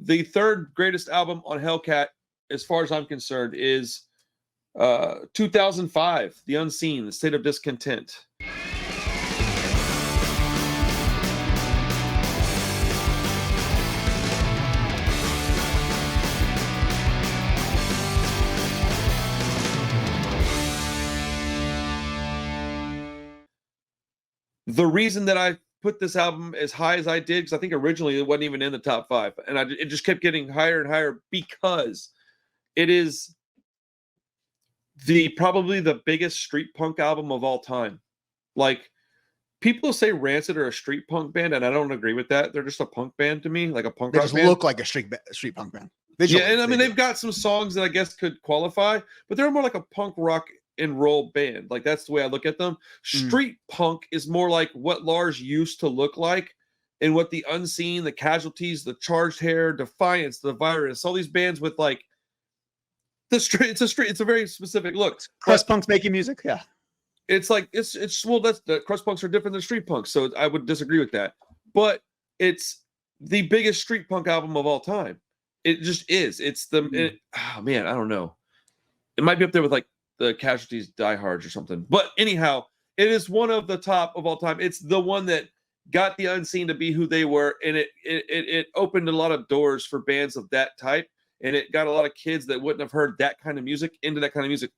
the third greatest album on Hellcat, as far as I'm concerned, is 2005, The Unseen, The State of Discontent. The reason that I put this album as high as I did, because I think originally it wasn't even in the top 5, and it just kept getting higher and higher because it is probably the biggest street punk album of all time. Like, people say Rancid are a street punk band, and I don't agree with that. They're just a punk band to me, like a punk rock band. They just look like a street punk band. Visually, yeah, and I mean, they've got some songs that I guess could qualify, but they're more like a punk rock and roll band. Like, that's the way I look at them. Street punk is more like what Lars used to look like, and what the Unseen, the Casualties, the Charged Hair, Defiance, the Virus, all these bands with like it's a very specific look. Crust punks making music, yeah. It's like it's well, that's the crust punks are different than street punks, so I would disagree with that. But it's the biggest street punk album of all time. It just is. It's oh man, I don't know. It might be up there with like the Casualties, Die Hards or something. But anyhow, it is one of the top of all time. It's the one that got the Unseen to be who they were, and it opened a lot of doors for bands of that type, and it got a lot of kids that wouldn't have heard that kind of music into that kind of music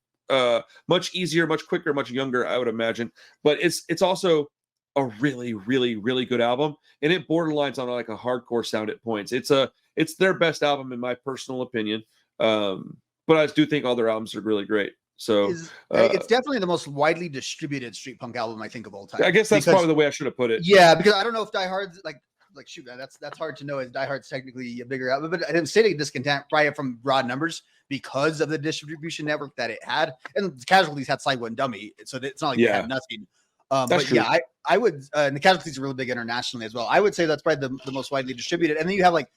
much easier, much quicker, much younger, I would imagine. But it's also a really, really, really good album, and it borderlines on like a hardcore sound at points. It's their best album in my personal opinion, but I do think all their albums are really great. So it's definitely the most widely distributed street punk album I think of all time. I guess that's probably the way I should have put it. Yeah, because I don't know if Die Hard's like shoot, that's hard to know. Is Die Hard's technically a bigger album? But I didn't say Discontent probably from broad numbers because of the distribution network that it had, and the Casualties had Side One Dummy, so it's not like they had nothing. But true. Yeah, I would, and the Casualties are really big internationally as well. I would say that's probably the most widely distributed. And then you had like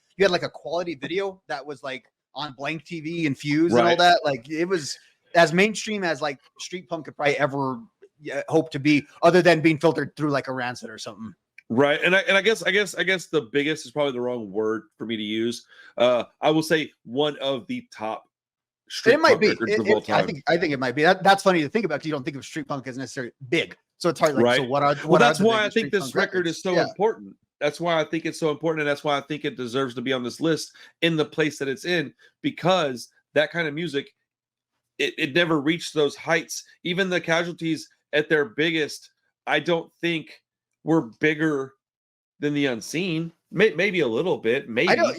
a quality video that was like on Blank TV and Fuse and all that. Like, it was as mainstream as like street punk could probably ever hope to be, other than being filtered through like a Rancid or something. Right, and I guess the biggest is probably the wrong word for me to use. I will say one of the top street punk records of all time. I think it might be. That's funny to think about because you don't think of street punk as necessarily big. So it's hard. Like, so what that's why I think this record is so important. That's why I think it's so important, and that's why I think it deserves to be on this list in the place that it's in, because that kind of music, it never reached those heights. Even the Casualties at their biggest, I don't think were bigger than the Unseen. Maybe a little bit. Maybe. I don't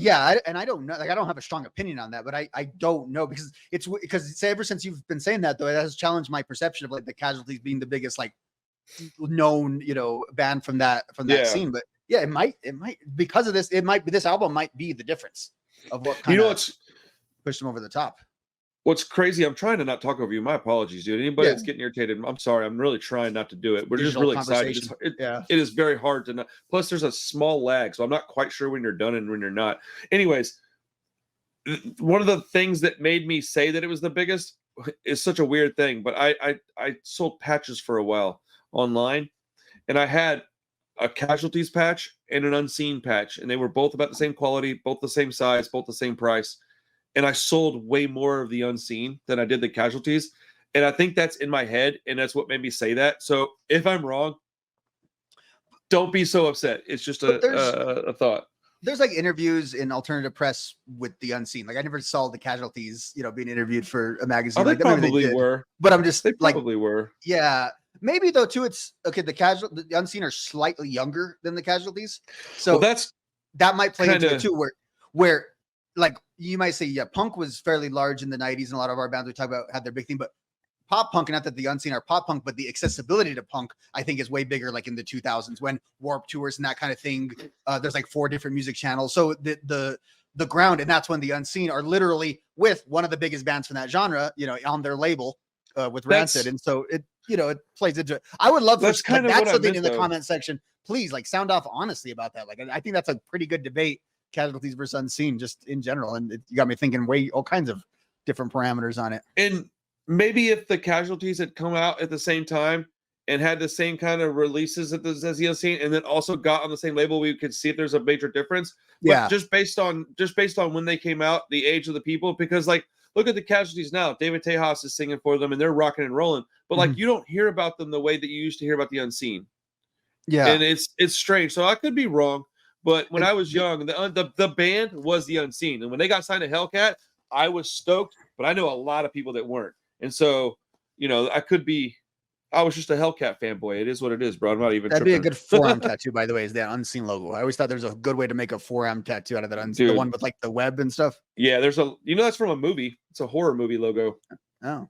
know. Like, I don't have a strong opinion on that, but I don't know because ever since you've been saying that, though, it has challenged my perception of like the Casualties being the biggest like known band from that scene. But yeah, it might because of this. This album might be the difference of what kind of pushed them over the top. What's crazy, I'm trying to not talk over you. My apologies, dude. Anybody that's getting irritated, I'm sorry. I'm really trying not to do it. We're just really excited. It is very hard to not. Plus, there's a small lag, so I'm not quite sure when you're done and when you're not. Anyways, one of the things that made me say that it was the biggest is such a weird thing, but I sold patches for a while online, and I had a Casualties patch and an Unseen patch, and they were both about the same quality, both the same size, both the same price. And I sold way more of the Unseen than I did the Casualties. And I think that's in my head, and that's what made me say that. So if I'm wrong, don't be so upset. It's just a thought. There's like interviews in alternative press with the Unseen. Like, I never saw the Casualties, being interviewed for a magazine. Oh, they probably were. But I'm just they probably were. Yeah. Maybe though too, it's okay. The Unseen are slightly younger than the Casualties. So that might play into it too, where like you might say, yeah, punk was fairly large in the 90s, and a lot of our bands we talk about had their big thing, but pop punk, not that the Unseen are pop punk, but the accessibility to punk, I think, is way bigger, like in the 2000s when Warped Tours and that kind of thing. There's like 4 different music channels. So the ground, and that's when the Unseen are literally with one of the biggest bands from that genre, on their label with Rancid. And so it plays into it. I would love that's kind of that's something in the comment section. Please, like, sound off honestly about that. Like, I think that's a pretty good debate. Casualties versus Unseen, just in general, and you got me thinking all kinds of different parameters on it. And maybe if the Casualties had come out at the same time, and had the same kind of releases as the Unseen, and then also got on the same label, we could see if there's a major difference. But just based on when they came out, the age of the people, because like look at the Casualties now. David Tejas is singing for them, and they're rocking and rolling. But like you don't hear about them the way that you used to hear about the Unseen. Yeah, and it's strange. So I could be wrong, but when I was young, the band was the Unseen, and when they got signed to Hellcat, I was stoked. But I know a lot of people that weren't, and so I was just a Hellcat fanboy. It is what it is, bro. I'm not even. That'd be a good forearm tattoo, by the way. Is that Unseen logo? I always thought there was a good way to make a forearm tattoo out of that Unseen, the one with like the web and stuff. Yeah, there's that's from a movie. It's a horror movie logo. Oh,